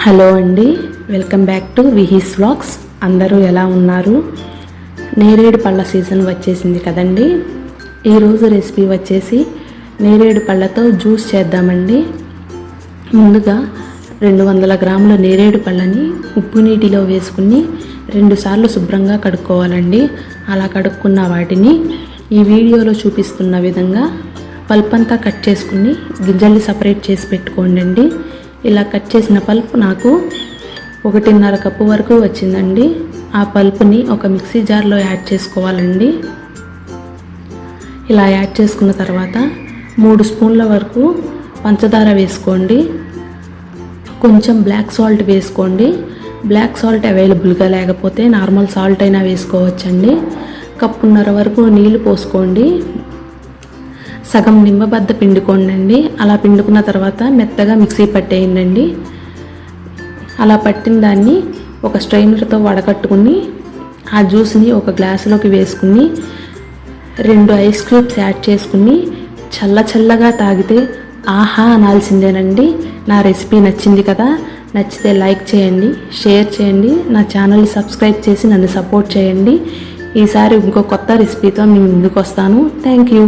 Hello అండి, welcome back to విహీస్ vlogs. అందరూ ఎలా ఉన్నారు? నేరేడు పళ్ళ సీజన్ వచ్చేసింది కదండి. ఈరోజు రెసిపీ వచ్చేసి నేరేడు పళ్ళతో జ్యూస్ చేద్దామండి. ముందుగా 200 గ్రాముల నేరేడు పళ్ళని ఉప్పు నీటిలో వేసుకుని 2 సార్లు శుభ్రంగా కడుక్కోవాలండి. అలా కడుక్కున్న వాటిని ఈ వీడియోలో చూపిస్తున్న విధంగా పల్ప్ అంతా కట్ చేసుకుని గింజల్ని సపరేట్ చేసి పెట్టుకోండి. ఇలా కట్ చేసిన పల్ప్ నాకు 1.5 కప్పు వరకు వచ్చిందండి. ఆ పల్ప్ని ఒక మిక్సీ జార్లో యాడ్ చేసుకోవాలండి. ఇలా యాడ్ చేసుకున్న తర్వాత 3 స్పూన్ల వరకు పంచదార వేసుకోండి. కొంచెం బ్లాక్ సాల్ట్ వేసుకోండి. బ్లాక్ సాల్ట్ అవైలబుల్గా లేకపోతే నార్మల్ సాల్ట్ అయినా వేసుకోవచ్చండి. కప్పున్నర వరకు నీళ్లు పోసుకోండి. సగం నిమ్మబద్ద పిండుకోండి. అలా పిండుకున్న తర్వాత మెత్తగా మిక్సీ పట్టేయండి. అలా పట్టిన దాన్ని ఒక స్ట్రైనర్తో వడకట్టుకుని ఆ జ్యూస్ని ఒక గ్లాసులోకి వేసుకుని 2 ఐస్ క్యూబ్స్ యాడ్ చేసుకుని చల్లగా తాగితే ఆహా అనాల్సిందేనండి. నా రెసిపీ నచ్చింది కదా, నచ్చితే లైక్ చేయండి, షేర్ చేయండి, నా ఛానల్ని సబ్స్క్రైబ్ చేసి నన్ను సపోర్ట్ చేయండి. ఈసారి ఇంకో కొత్త రెసిపీతో మీ ముందుకు వస్తాను. Thank you.